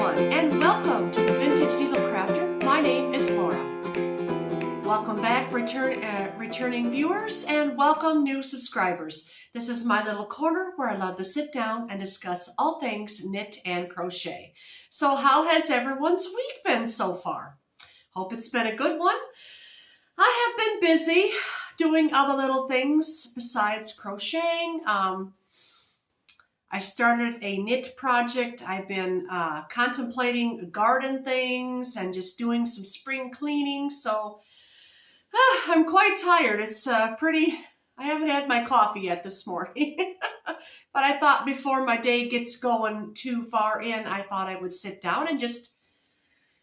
everyone, and welcome to the Vintage Needle Crafter. My name is Laura. Welcome back, returning viewers, and welcome new subscribers. This is my little corner where I love to sit down and discuss all things knit and crochet. So how has everyone's week been so far? Hope it's been a good one. I have been busy doing other little things besides crocheting. I started a knit project. I've been contemplating garden things and just doing some spring cleaning. So I'm quite tired. It's I haven't had my coffee yet this morning. But I thought before my day gets going too far in, I thought I would sit down and just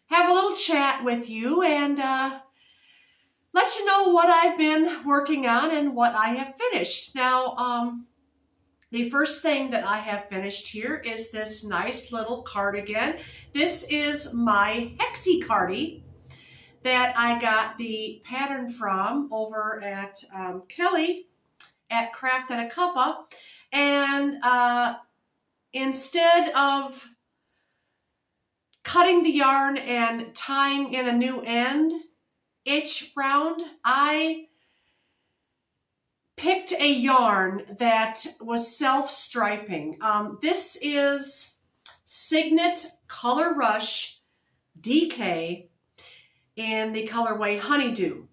have a little chat with you and let you know what I've been working on and what I have finished. Now, the first thing that I have finished here is this nice little cardigan. This is my Hexie Cardi that I got the pattern from over at Kelly at Craft and a Cuppa. And instead of cutting the yarn and tying in a new end each round, I picked a yarn that was self-striping. This is Signet Color Rush DK in the colorway Honeydew.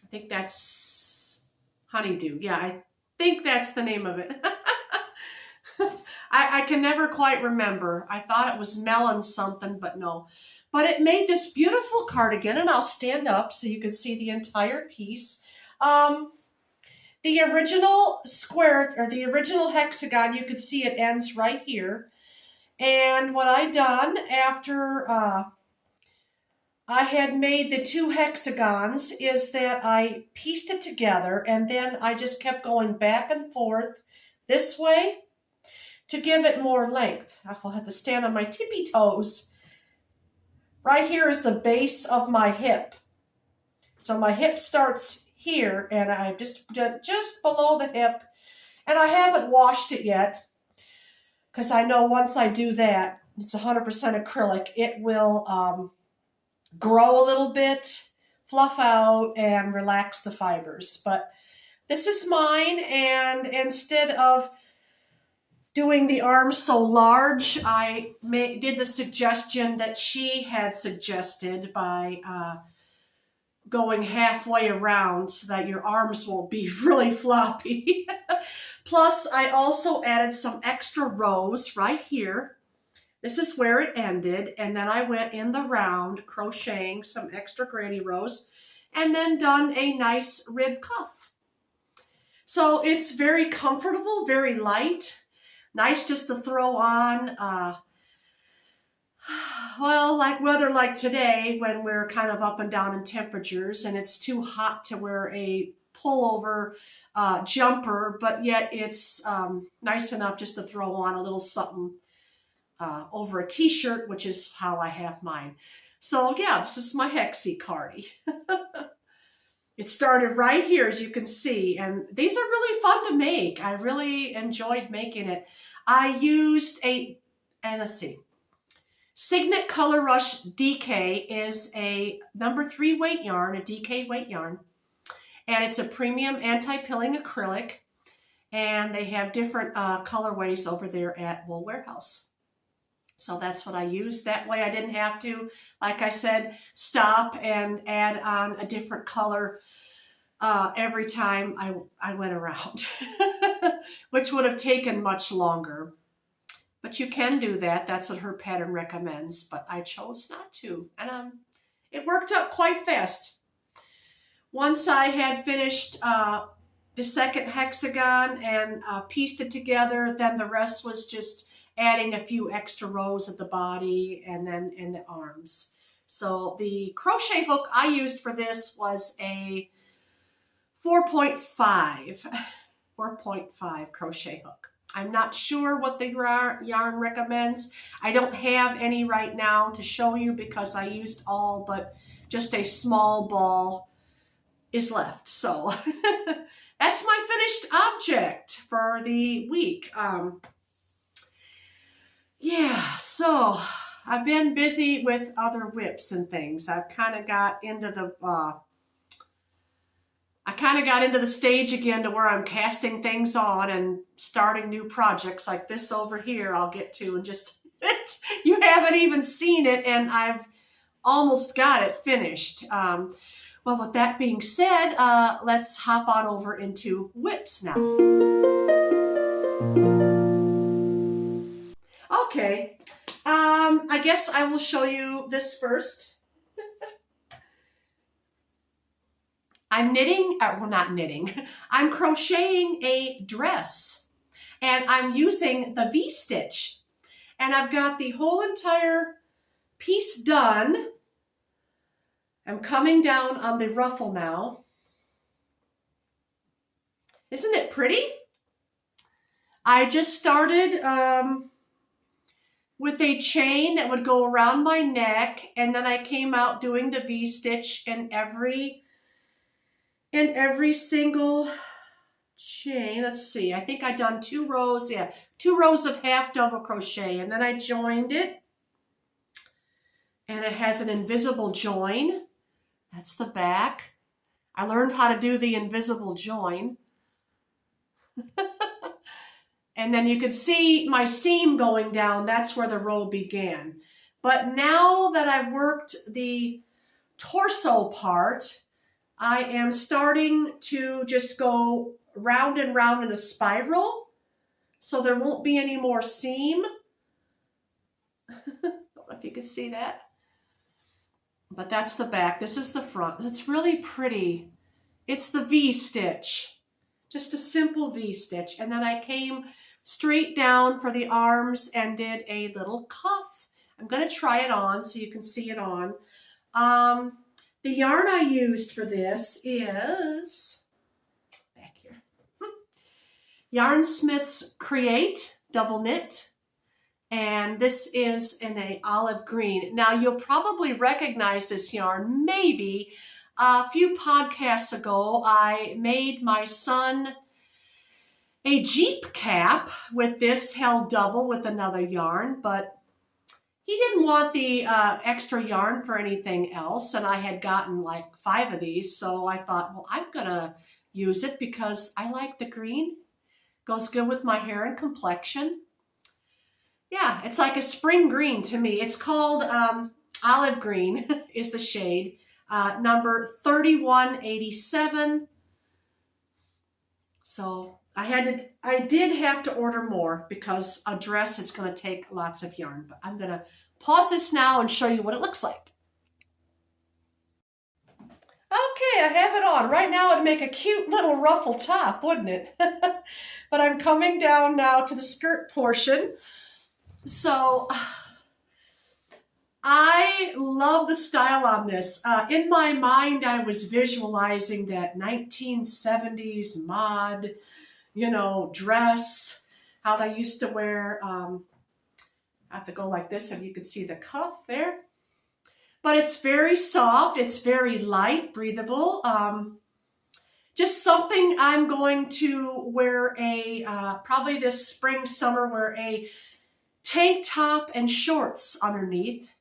I think that's Honeydew. Yeah, I think that's the name of it. I can never quite remember. I thought it was Melon something, but no. But it made this beautiful cardigan, and I'll stand up so you can see the entire piece. The original square, or the original hexagon, you can see it ends right here. And what I done after I had made the two hexagons is that I pieced it together, and then I just kept going back and forth this way to give it more length. I'll have to stand on my tippy toes. Right here is the base of my hip. So my hip starts here, and I just below the hip, and I haven't washed it yet because I know once I do that, it's 100% acrylic, it will grow a little bit, fluff out, and relax the fibers. But this is mine, and instead of doing the arm so large, I did the suggestion that she had suggested by going halfway around so that your arms won't be really floppy. Plus, I also added some extra rows right here. This is where it ended, and then I went in the round crocheting some extra granny rows and then done a nice rib cuff. So it's very comfortable, very light, nice just to throw on. Well, like weather like today when we're kind of up and down in temperatures and it's too hot to wear a pullover jumper, but yet it's nice enough just to throw on a little something over a t-shirt, which is how I have mine. So yeah, this is my Hexie Cardi. It started right here, as you can see, and these are really fun to make. I really enjoyed making it. I used let's see, Signet Color Rush DK is a number 3 weight yarn, a DK weight yarn, and it's a premium anti-pilling acrylic, and they have different colorways over there at Wool Warehouse. So that's what I used. That way I didn't have to, like I said, stop and add on a different color every time I went around, which would have taken much longer. But you can do that. That's what her pattern recommends, but I chose not to. And it worked out quite fast. Once I had finished the second hexagon and pieced it together, then the rest was just adding a few extra rows at the body and then in the arms. So the crochet hook I used for this was a 4.5 crochet hook. I'm not sure what the yarn recommends. I don't have any right now to show you because I used all but just a small ball is left. So that's my finished object for the week. Yeah, so I've been busy with other whips and things. I've kind of got into the stage again to where I'm casting things on and starting new projects like this over here. I'll get to in just a minute. You haven't even seen it, and I've almost got it finished. Well, with that being said, let's hop on over into whips now. Okay, I guess I will show you this first. I'm knitting, well, not knitting, I'm crocheting a dress, and I'm using the V-stitch, and I've got the whole entire piece done. I'm coming down on the ruffle now. Isn't it pretty? I just started with a chain that would go around my neck, and then I came out doing the V-stitch in every single chain. Let's see, I think I done 2 rows, yeah, 2 rows of half double crochet, and then I joined it, and it has an invisible join. That's the back. I learned how to do the invisible join. And then you could see my seam going down. That's where the row began. But now that I've worked the torso part, I am starting to just go round and round in a spiral, so there won't be any more seam. I don't know if you can see that. But that's the back. This is the front. It's really pretty. It's the V-stitch. Just a simple V-stitch. And then I came straight down for the arms and did a little cuff. I'm going to try it on so you can see it on. The yarn I used for this is, back here, Yarn Smith's Create Double Knit. And this is in a olive green. Now you'll probably recognize this yarn. Maybe a few podcasts ago, I made my son a Jeep cap with this held double with another yarn, but he didn't want the extra yarn for anything else, and I had gotten like 5 of these, so I thought, well, I'm gonna use it because I like the green. Goes good with my hair and complexion. Yeah, it's like a spring green to me. It's called olive green is the shade, number 3187. So I did have to order more because a dress is going to take lots of yarn. But I'm going to pause this now and show you what it looks like. Okay, I have it on. Right now it'd make a cute little ruffle top, wouldn't it? But I'm coming down now to the skirt portion. So I love the style on this. In my mind, I was visualizing that 1970s mod, you know, dress, how they used to wear, I have to go like this so you can see the cuff there. But it's very soft, it's very light, breathable. Just something I'm going to wear probably this spring, summer, wear a tank top and shorts underneath.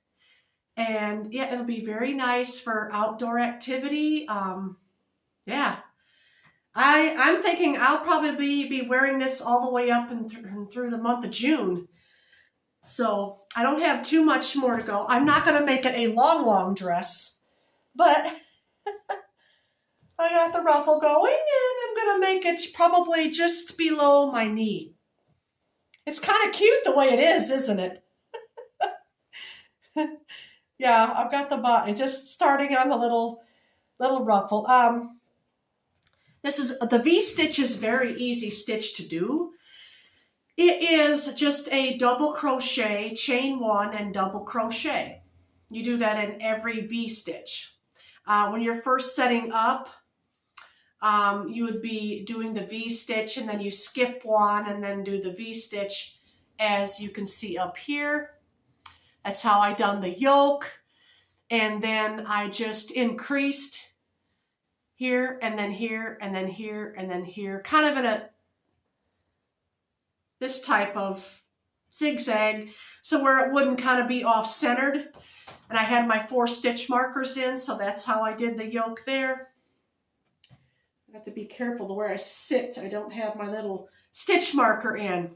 And yeah, it'll be very nice for outdoor activity. Yeah, I'm thinking I'll probably be wearing this all the way up and through the month of June. So I don't have too much more to go. I'm not going to make it a long dress, but I got the ruffle going, and I'm going to make it probably just below my knee. It's kind of cute the way it is, isn't it? Yeah, I've got the body just starting on the little ruffle. This is the V-stitch is very easy stitch to do. It is just a double crochet, chain 1 and double crochet. You do that in every V-stitch. When you're first setting up, you would be doing the V-stitch, and then you skip 1 and then do the V-stitch, as you can see up here. That's how I done the yoke. And then I just increased here and then here and then here and then here, kind of in this type of zigzag, so where it wouldn't kind of be off-centered. And I had my 4 stitch markers in, so that's how I did the yoke there. I have to be careful to where I sit. I don't have my little stitch marker in.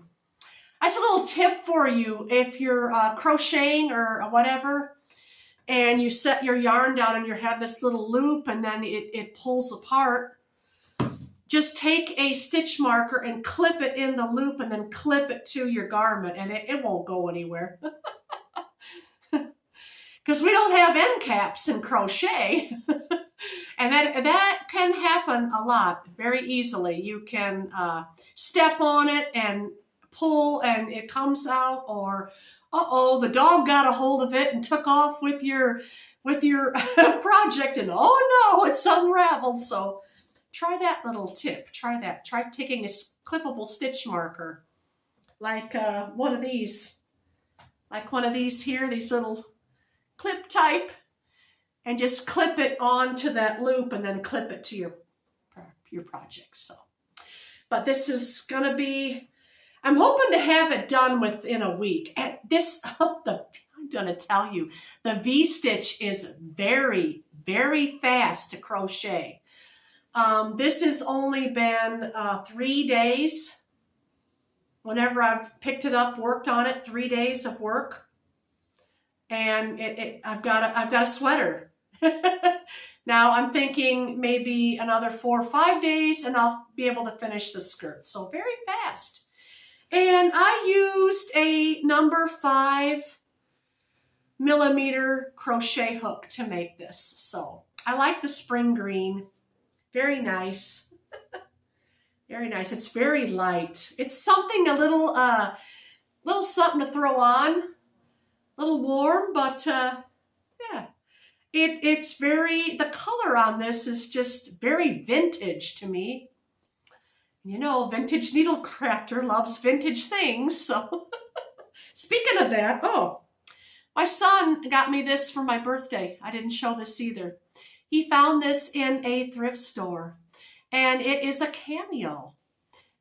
That's a little tip for you if you're crocheting or whatever, and you set your yarn down and you have this little loop and then it pulls apart. Just take a stitch marker and clip it in the loop and then clip it to your garment, and it won't go anywhere. Because we don't have end caps in crochet. And that can happen a lot, very easily. You can step on it and pull and it comes out, or uh-oh, the dog got a hold of it and took off with your project, and oh no, it's unraveled. So try that little tip. Try that. Try taking a clippable stitch marker, like one of these here, these little clip type, and just clip it onto that loop and then clip it to your project. So, but this is gonna be, I'm hoping to have it done within a week. And this, I'm gonna tell you, the V-stitch is very, very fast to crochet. This has only been 3 days. Whenever I've picked it up, worked on it, 3 days of work, and I've got a sweater. Now I'm thinking maybe another 4 or 5 days, and I'll be able to finish the skirt. So very fast. And I used a number 5 millimeter crochet hook to make this. So I like the spring green. Very nice. Very nice. It's very light. It's something a little something to throw on. A little warm, but yeah. It's very, the color on this is just very vintage to me. You know, vintage needle crafter loves vintage things, so. Speaking of that, oh, my son got me this for my birthday. I didn't show this either. He found this in a thrift store, and it is a cameo.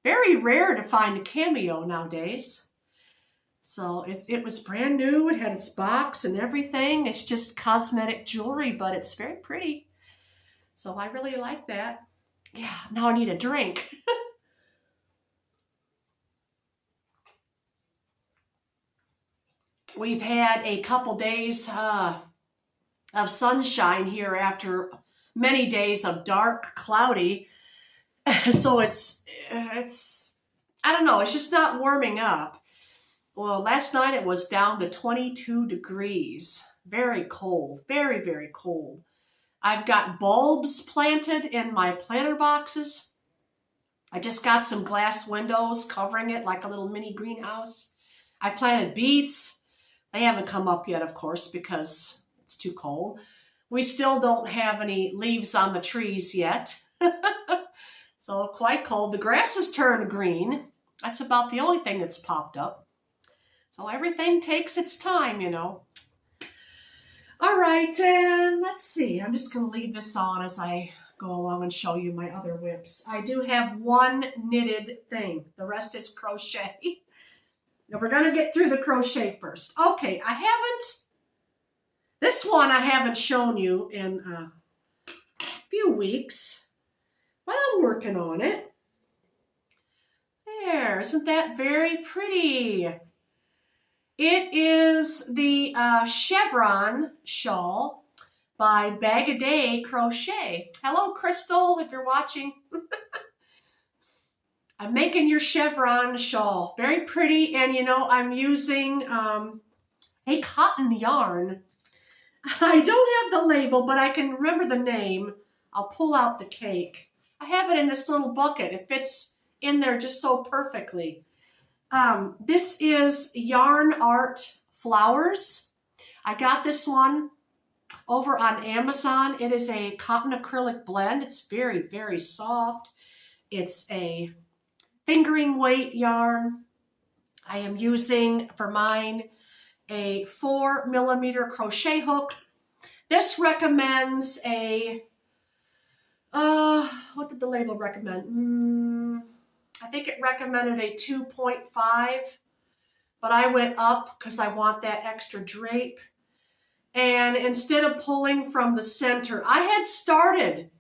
Very rare to find a cameo nowadays. So it was brand new. It had its box and everything. It's just cosmetic jewelry, but it's very pretty. So I really like that. Yeah, now I need a drink. We've had a couple days of sunshine here after many days of dark, cloudy. So it's I don't know, it's just not warming up. Well, last night it was down to 22 degrees. Very cold, very, very cold. I've got bulbs planted in my planter boxes. I just got some glass windows covering it like a little mini greenhouse. I planted beets. They haven't come up yet, of course, because it's too cold. We still don't have any leaves on the trees yet. So quite cold. The grass has turned green. That's about the only thing that's popped up. So everything takes its time, you know. All right, and let's see. I'm just going to leave this on as I go along and show you my other whips. I do have one knitted thing. The rest is crochet. Now we're going to get through the crochet first. Okay, this one I haven't shown you in a few weeks, but I'm working on it. There, isn't that very pretty? It is the chevron shawl by Bag a Day Crochet. Hello, Crystal, if you're watching. I'm making your chevron shawl. Very pretty, and you know, I'm using a cotton yarn. I don't have the label, but I can remember the name. I'll pull out the cake. I have it in this little bucket. It fits in there just so perfectly. This is Yarn Art Flowers. I got this one over on Amazon. It is a cotton acrylic blend. It's very, very soft. It's a fingering weight yarn. I am using for mine a 4 millimeter crochet hook. This recommends a, what did the label recommend? I think it recommended a 2.5 but I went up because I want that extra drape. And instead of pulling from the center, I had started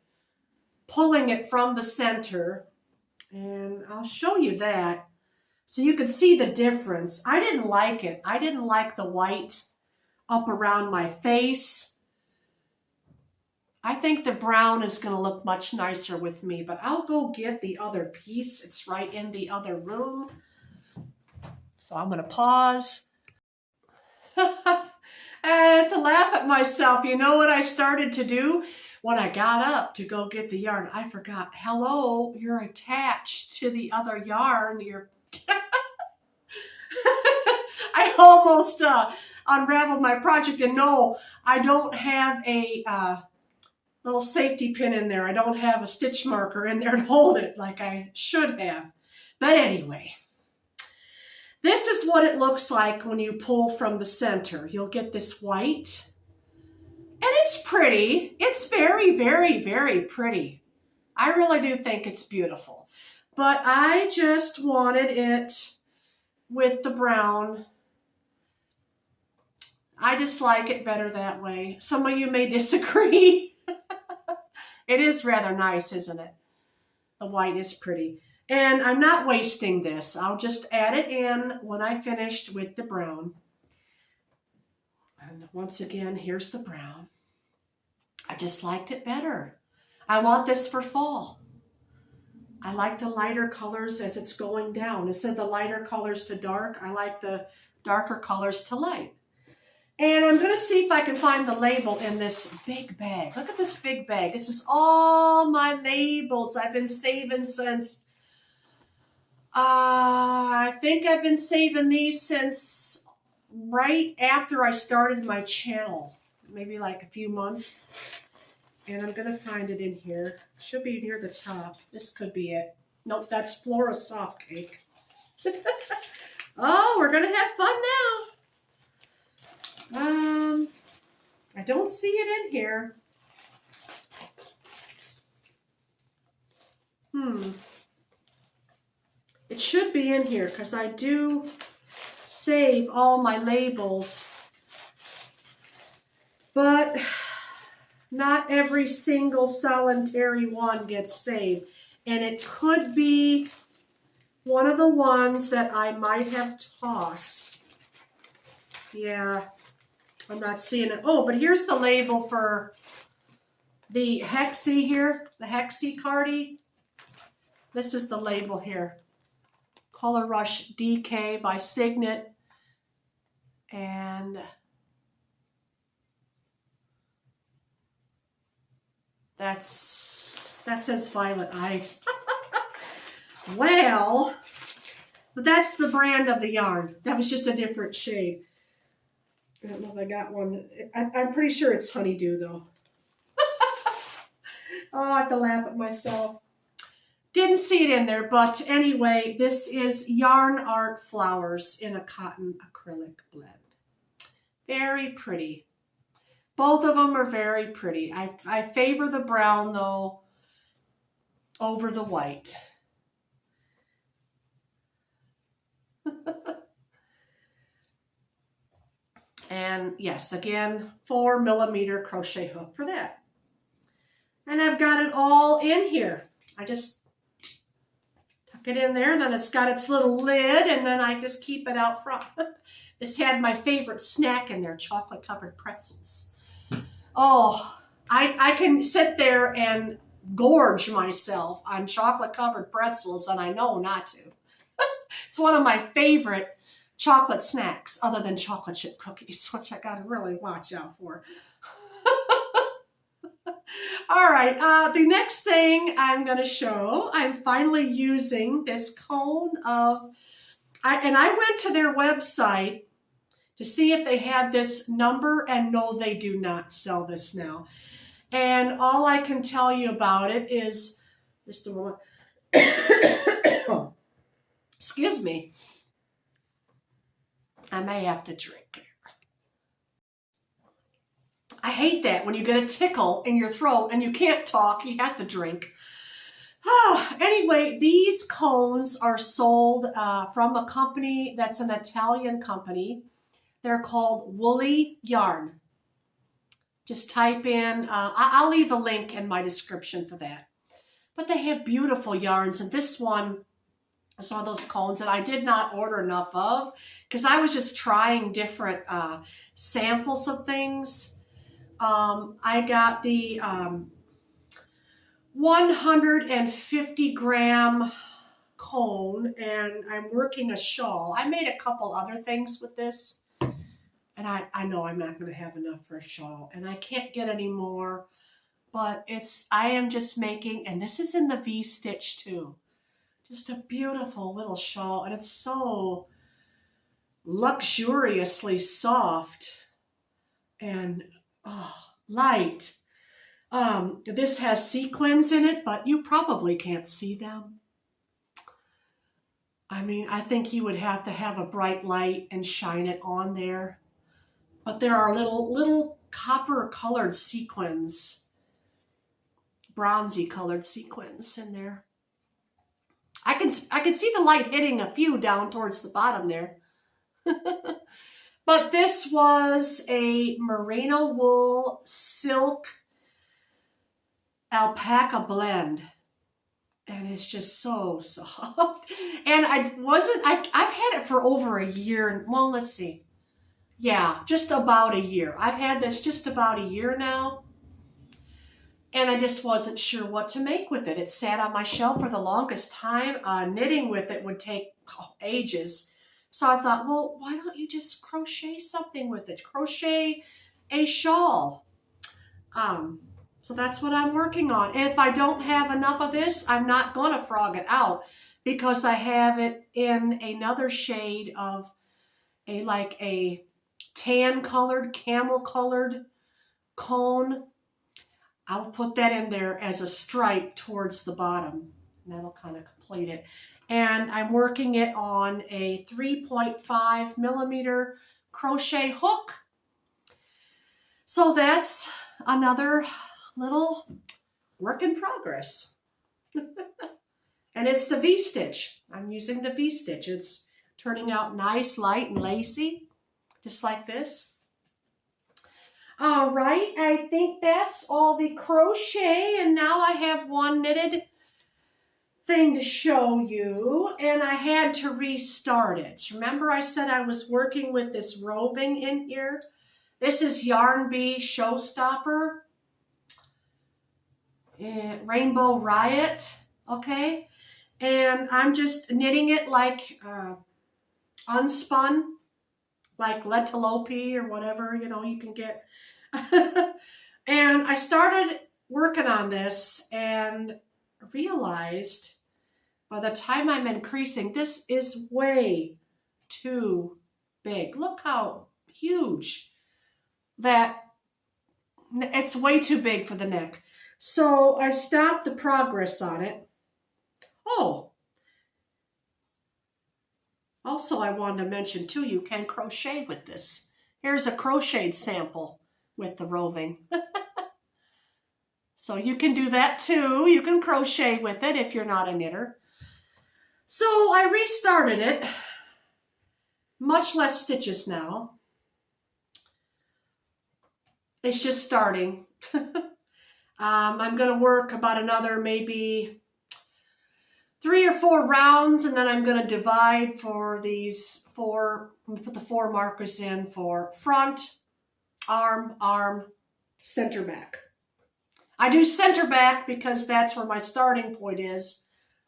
pulling it from the center, and I'll show you that so you can see the difference. I didn't like it. I didn't like the white up around my face. I think the brown is going to look much nicer with me, but I'll go get the other piece. It's right in the other room. So I'm going to pause. And to laugh at myself, you know what I started to do? When I got up to go get the yarn, I forgot, hello, you're attached to the other yarn. I almost unraveled my project, and no, I don't have a little safety pin in there. I don't have a stitch marker in there to hold it like I should have. But anyway, this is what it looks like when you pull from the center. You'll get this white. And it's pretty. It's very, very, very pretty. I really do think it's beautiful. But I just wanted it with the brown. I just like it better that way. Some of you may disagree. It is rather nice, isn't it? The white is pretty. And I'm not wasting this. I'll just add it in when I finished with the brown. And once again, here's the brown. I just liked it better. I want this for fall. I like the lighter colors as it's going down. Instead of the lighter colors to dark, I like the darker colors to light. And I'm going to see if I can find the label in this big bag. Look at this big bag. This is all my labels I've been saving since, I think I've been saving these since right after I started my channel. Maybe like a few months. And I'm going to find it in here. Should be near the top. This could be it. Nope, that's Flora Soft Cake. Oh, we're going to have fun now. I don't see it in here. It should be in here because I do save all my labels. But not every single solitary one gets saved. And it could be one of the ones that I might have tossed. Yeah, I'm not seeing it. Oh, but here's the label for the Hexie here, the Hexie cardie. This is the label here. Color Rush DK by Signet. And that says Violet Ice. Well, but that's the brand of the yarn. That was just a different shade. I don't know if I got one. I'm pretty sure it's Honeydew, though. Oh, I have to laugh at myself. Didn't see it in there, but anyway, this is Yarn Art Flowers in a cotton acrylic blend. Very pretty. Both of them are very pretty. I favor the brown, though, over the white. And yes, again, 4mm crochet hook for that. And I've got it all in here. I just tuck it in there, and then it's got its little lid, and then I just keep it out front. This had my favorite snack in there, chocolate-covered pretzels. Oh, I can sit there and gorge myself on chocolate-covered pretzels, and I know not to. It's one of my favorite chocolate snacks, other than chocolate chip cookies, which I gotta really watch out for. All right, the next thing I'm gonna show, I'm finally using this cone of, and I went to their website to see if they had this number, and no, they do not sell this now. And all I can tell you about it is, just a moment, excuse me, I may have to drink. I hate that when you get a tickle in your throat and you can't talk, you have to drink. Anyway, these cones are sold from a company that's an Italian company. They're called Woolly Yarn. Just type in, I'll leave a link in my description for that. But they have beautiful yarns, and this one, I saw those cones, and I did not order enough of because I was just trying different samples of things. I got the 150 gram cone, and I'm working a shawl. I made a couple other things with this, and I know I'm not going to have enough for a shawl, and I can't get any more, but I am just making, and this is in the V-stitch too. Just a beautiful little shawl, and it's so luxuriously soft and light. This has sequins in it, but you probably can't see them. I mean, I think you would have to have a bright light and shine it on there. But there are little copper colored sequins, bronzy colored sequins in there. I can see the light hitting a few down towards the bottom there. But this was a merino wool silk alpaca blend. And it's just so soft. And I've had it for over a year. Well, let's see. Yeah, just about a year. I've had this just about a year now. And I just wasn't sure what to make with it. It sat on my shelf for the longest time. Knitting with it would take ages. So I thought, well, why don't you just crochet something with it? Crochet a shawl. So that's what I'm working on. And if I don't have enough of this, I'm not going to frog it out because I have it in another shade of a tan colored, camel colored cone. I'll put that in there as a stripe towards the bottom. And that'll kind of complete it. And I'm working it on a 3.5 millimeter crochet hook. So that's another little work in progress. And it's the V-stitch. I'm using the V-stitch. It's turning out nice, light, and lacy, just like this. All right, I think that's all the crochet, and now I have one knitted thing to show you, and I had to restart it. Remember I said I was working with this roving in here? This is Yarn Bee Showstopper. Rainbow Riot, okay? And I'm just knitting it like unspun, like Letalope or whatever, you know, you can get. And I started working on this and realized by the time I'm increasing, this is way too big. Look how huge that, it's way too big for the neck. So I stopped the progress on it. Oh, also I wanted to mention too, you can crochet with this. Here's a crocheted sample with the roving. So you can do that too. You can crochet with it if you're not a knitter. So I restarted it. Much less stitches now. It's just starting. I'm going to work about another maybe 3 or 4 rounds, and then I'm going to divide for these 4, I'm going to put the 4 markers in for front, arm, arm, center back. I do center back because that's where my starting point is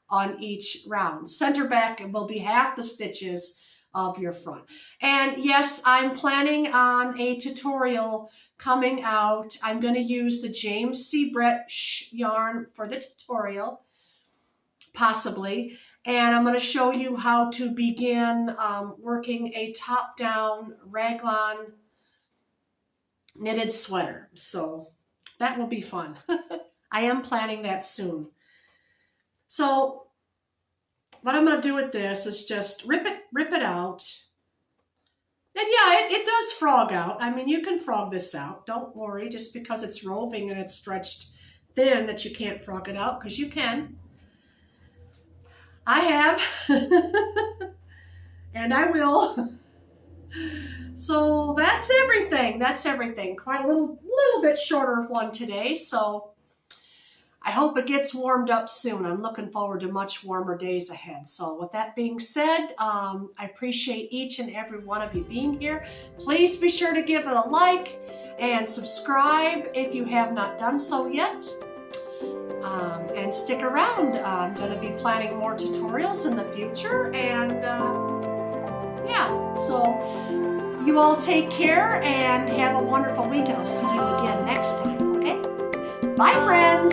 on each round. Center back will be half the stitches of your front. And yes, I'm planning on a tutorial coming out. I'm going to use the James C. Brett yarn for the tutorial, possibly. And I'm going to show you how to begin working a top-down raglan knitted sweater. So that will be fun. I am planning that soon. So what I'm going to do with this is just rip it out. And yeah, it does frog out. I mean, you can frog this out. Don't worry, just because it's roving and it's stretched thin that you can't frog it out, because you can. I have. And I will. So that's everything. That's everything. Quite a little bit shorter one today. So I hope it gets warmed up soon. I'm looking forward to much warmer days ahead. So with that being said, I appreciate each and every one of you being here. Please be sure to give it a like and subscribe if you have not done so yet. And stick around. I'm going to be planning more tutorials in the future. And yeah, so you all take care and have a wonderful week. And I'll see you again next time, okay? Bye, friends.